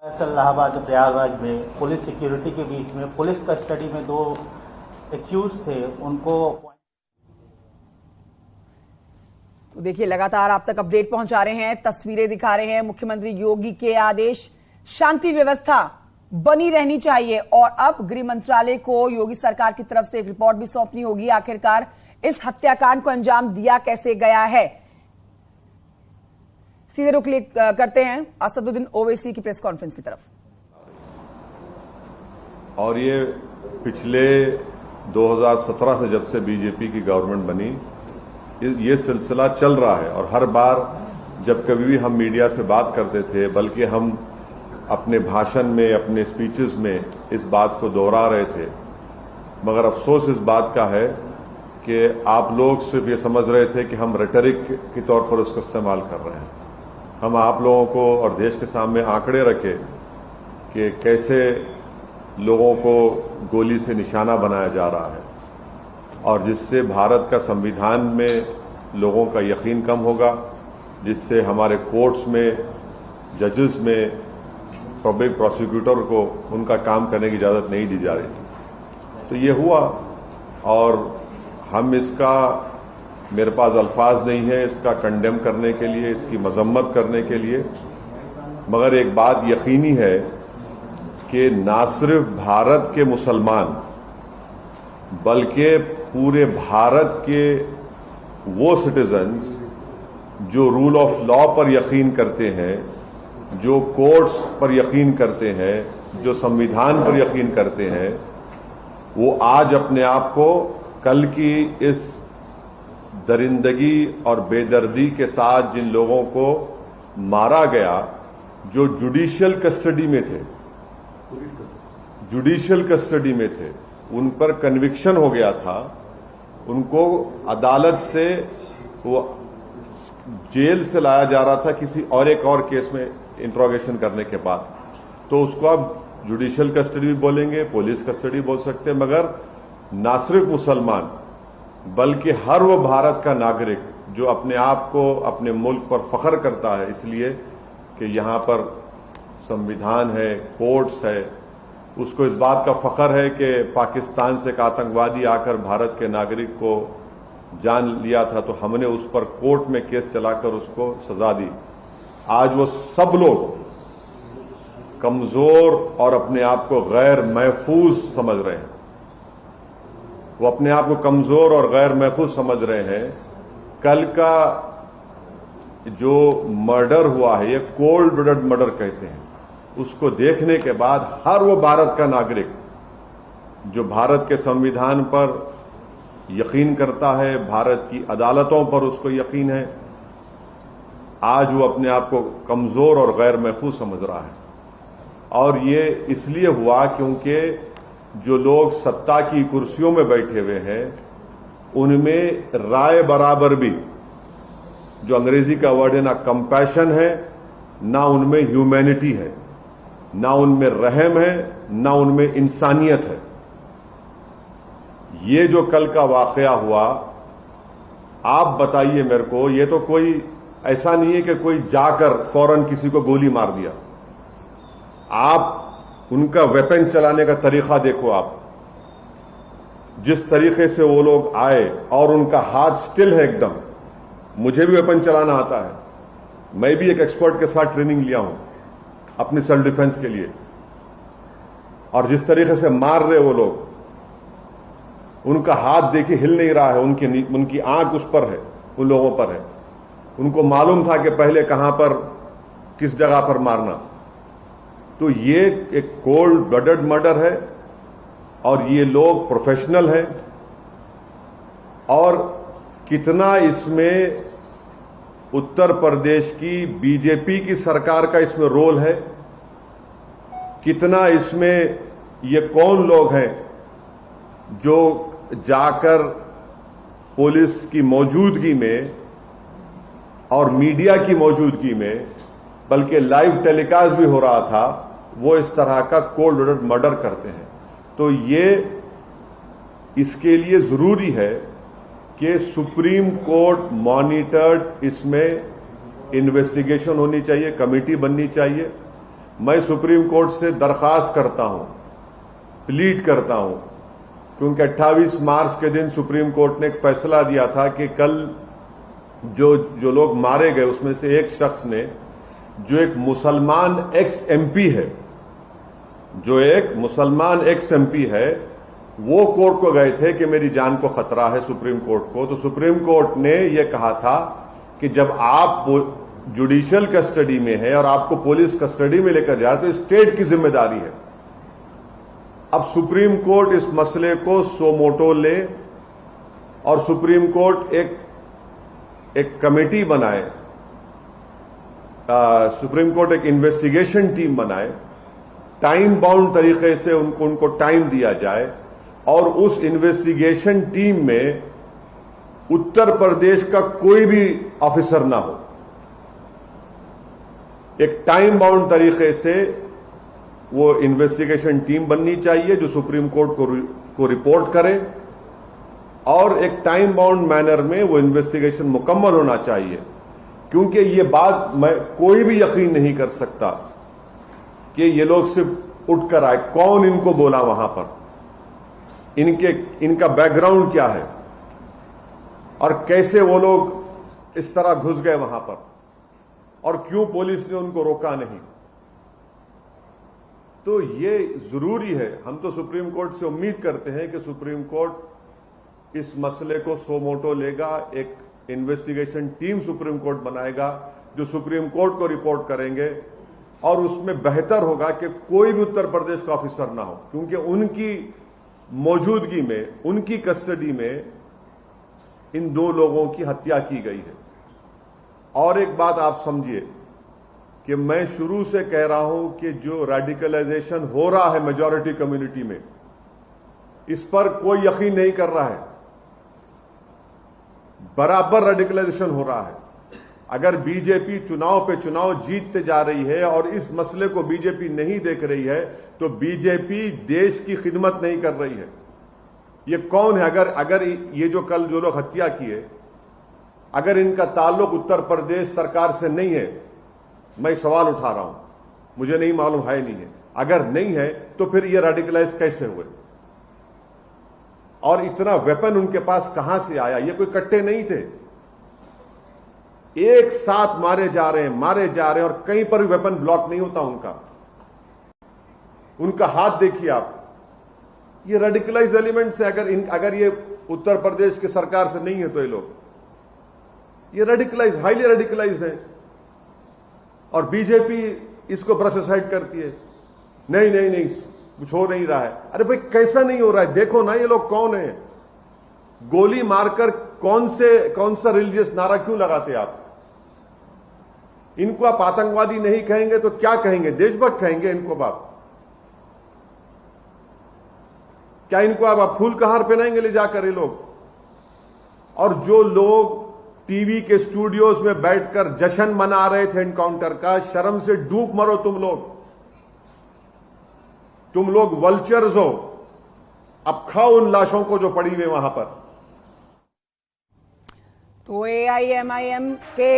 इलाहाबाद प्रयागराज में police security के बीच में पुलिस कस्टडी में 2 एक्यूज थे, उनको तो देखिए लगातार आप तक अपडेट पहुंचा रहे हैं, तस्वीरें दिखा रहे हैं। मुख्यमंत्री योगी के आदेश, शांति व्यवस्था बनी रहनी चाहिए और अब गृह मंत्रालय को योगी सरकार की तरफ से एक रिपोर्ट भी सौंपनी होगी। आखिरकार इस हत्याकांड को अंजाम दिया कैसे गया है। सीधे रुख करते हैं असदुद्दीन ओवैसी की प्रेस कॉन्फ्रेंस की तरफ। और ये पिछले 2017 से जब से बीजेपी की गवर्नमेंट बनी, ये सिलसिला चल रहा है और हर बार जब कभी भी हम मीडिया से बात करते थे, बल्कि हम अपने भाषण में, अपने स्पीचेस में इस बात को दोहरा रहे थे। मगर अफसोस इस बात का है कि आप लोग सिर्फ ये समझ रहे थे कि हम रेटरिक के तौर पर उसका इस्तेमाल कर रहे हैं। हम आप लोगों को और देश के सामने आंकड़े रखे कि कैसे लोगों को गोली से निशाना बनाया जा रहा है और जिससे भारत का संविधान में लोगों का यकीन कम होगा, जिससे हमारे कोर्ट्स में, जजेस में, पब्लिक प्रोसिक्यूटर को उनका काम करने की इजाजत नहीं दी जा रही थी। तो ये हुआ और हम इसका, मेरे पास अल्फाज नहीं है इसका कंडेम करने के लिए, इसकी मजम्मत करने के लिए। मगर एक बात यकीनी है कि ना सिर्फ भारत के मुसलमान बल्कि पूरे भारत के वो सिटीजन्स जो रूल ऑफ लॉ पर यकीन करते हैं, जो कोर्ट्स पर यकीन करते हैं, जो संविधान पर यकीन करते हैं, वो आज अपने आप को कल की इस दरिंदगी और बेदर्दी के साथ जिन लोगों को मारा गया, जो जुडिशियल कस्टडी में थे, जुडिशियल कस्टडी में थे, उन पर कन्विक्शन हो गया था, उनको अदालत से, वो जेल से लाया जा रहा था किसी और एक और केस में इंट्रोगेशन करने के बाद, तो उसको आप जुडिशियल कस्टडी भी बोलेंगे, पुलिस कस्टडी बोल सकते हैं। मगर ना सिर्फ मुसलमान बल्कि हर वो भारत का नागरिक जो अपने आप को, अपने मुल्क पर फख्र करता है इसलिए कि यहां पर संविधान है, कोर्ट्स है, उसको इस बात का फख्र है कि पाकिस्तान से एक आतंकवादी आकर भारत के नागरिक को जान लिया था तो हमने उस पर कोर्ट में केस चलाकर उसको सजा दी। आज वो सब लोग कमजोर और अपने आप को गैर महफूज समझ रहे हैं, वो अपने आप को कमजोर और गैर महफूज समझ रहे हैं। कल का जो मर्डर हुआ है, ये कोल्ड ब्लडेड मर्डर कहते हैं, उसको देखने के बाद हर वो भारत का नागरिक जो भारत के संविधान पर यकीन करता है, भारत की अदालतों पर उसको यकीन है, आज वो अपने आप को कमजोर और गैर महफूज समझ रहा है। और ये इसलिए हुआ क्योंकि जो लोग सत्ता की कुर्सियों में बैठे हुए हैं, उनमें राय बराबर भी, जो अंग्रेजी का वर्ड है, ना कंपैशन है, ना उनमें ह्यूमैनिटी है, ना उनमें रहम है, ना उनमें इंसानियत है। ये जो कल का वाकया हुआ, आप बताइए मेरे को, ये तो कोई ऐसा नहीं है कि कोई जाकर फौरन किसी को गोली मार दिया। आप उनका वेपन चलाने का तरीका देखो, आप जिस तरीके से वो लोग आए और उनका हाथ स्टिल है एकदम। मुझे भी वेपन चलाना आता है, मैं भी एक एक्सपर्ट के साथ ट्रेनिंग लिया हूं अपनी सेल्फ डिफेंस के लिए। और जिस तरीके से मार रहे वो लोग, उनका हाथ देखिए हिल नहीं रहा है, उनकी आंख उस पर है, उन लोगों पर है। उनको मालूम था कि पहले कहां पर, किस जगह पर मारना। तो ये एक कोल्ड ब्लडेड मर्डर है और ये लोग प्रोफेशनल हैं। और कितना इसमें उत्तर प्रदेश की बीजेपी की सरकार का इसमें रोल है, कितना इसमें ये कौन लोग हैं जो जाकर पुलिस की मौजूदगी में और मीडिया की मौजूदगी में, बल्कि लाइव टेलीकास्ट भी हो रहा था, वो इस तरह का कोल्ड ब्लडेड मर्डर करते हैं। तो ये इसके लिए जरूरी है कि सुप्रीम कोर्ट मॉनिटर्ड इसमें इन्वेस्टिगेशन होनी चाहिए, कमेटी बननी चाहिए मैं सुप्रीम कोर्ट से दरखास्त करता हूं, प्लीड करता हूं, क्योंकि 28 मार्च के दिन सुप्रीम कोर्ट ने एक फैसला दिया था कि कल जो लोग मारे गए उसमें से एक शख्स ने, जो एक मुसलमान एक्स एमपी है, जो एक मुसलमान एक्स एमपी है, वो कोर्ट को गए थे कि मेरी जान को खतरा है सुप्रीम कोर्ट को। तो सुप्रीम कोर्ट ने यह कहा था कि जब आप जुडिशियल कस्टडी में है और आपको पुलिस कस्टडी में लेकर जा रहे तो स्टेट की जिम्मेदारी है। अब सुप्रीम कोर्ट इस मसले को सोमोटो ले और सुप्रीम कोर्ट एक कमेटी बनाए, सुप्रीम कोर्ट एक इन्वेस्टिगेशन टीम बनाए, टाइम बाउंड तरीके से उनको टाइम दिया जाए और उस इन्वेस्टिगेशन टीम में उत्तर प्रदेश का कोई भी ऑफिसर ना हो। एक टाइम बाउंड तरीके से वो इन्वेस्टिगेशन टीम बननी चाहिए जो सुप्रीम कोर्ट को रिपोर्ट करे और एक टाइम बाउंड मैनर में वो इन्वेस्टिगेशन मुकम्मल होना चाहिए। क्योंकि ये बात कोई भी यकीन नहीं कर सकता कि ये लोग सिर्फ उठकर आए, कौन इनको बोला वहां पर, इनका बैकग्राउंड क्या है और कैसे वो लोग इस तरह घुस गए वहां पर और क्यों पुलिस ने उनको रोका नहीं। तो ये जरूरी है। हम तो सुप्रीम कोर्ट से उम्मीद करते हैं कि सुप्रीम कोर्ट इस मसले को सोमोटो लेगा, एक इन्वेस्टिगेशन टीम सुप्रीम कोर्ट बनाएगा जो सुप्रीम कोर्ट को रिपोर्ट करेंगे और उसमें बेहतर होगा कि कोई भी उत्तर प्रदेश का ऑफिसर ना हो, क्योंकि उनकी मौजूदगी में, उनकी कस्टडी में इन दो लोगों की हत्या की गई है। और एक बात आप समझिए कि मैं शुरू से कह रहा हूं कि जो रेडिकलाइजेशन हो रहा है मेजॉरिटी कम्युनिटी में, इस पर कोई यकीन नहीं कर रहा है। बराबर रेडिकलाइजेशन हो रहा है। अगर बीजेपी चुनाव पे चुनाव जीतते जा रही है और इस मसले को बीजेपी नहीं देख रही है तो बीजेपी देश की खिदमत नहीं कर रही है। ये कौन है? अगर ये जो कल जो लोग हत्या किए, अगर इनका ताल्लुक उत्तर प्रदेश सरकार से नहीं है, मैं सवाल उठा रहा हूं, मुझे नहीं मालूम है नहीं है, अगर नहीं है तो फिर ये रेडिकलाइज कैसे हुए और इतना वेपन उनके पास कहां से आया? ये कोई कट्टे नहीं थे, एक साथ मारे जा रहे हैं और कहीं पर भी वेपन ब्लॉक नहीं होता उनका हाथ देखिए आप। ये रेडिकलाइज एलिमेंट्स है। अगर ये उत्तर प्रदेश की सरकार से नहीं है तो ये रेडिकलाइज, हाईली रेडिकलाइज है और बीजेपी इसको ब्रश असाइड करती है। नहीं कुछ हो नहीं रहा है। अरे भाई कैसा नहीं हो रहा है? देखो ना ये लोग कौन है। गोली मारकर कौन सा रिलीजियस नारा क्यों लगाते आप? इनको आप आतंकवादी नहीं कहेंगे तो क्या कहेंगे? देशभक्त कहेंगे इनको आप? क्या इनको आप फूल का हार पहनाएंगे ले जाकर ये लोग? और जो लोग टीवी के स्टूडियोज में बैठकर जश्न मना रहे थे एनकाउंटर का, शर्म से डूब मरो तुम लोग वल्चर्स हो। अब खाओ उन लाशों को जो पड़ी हुई वहां पर। तो AIMIM के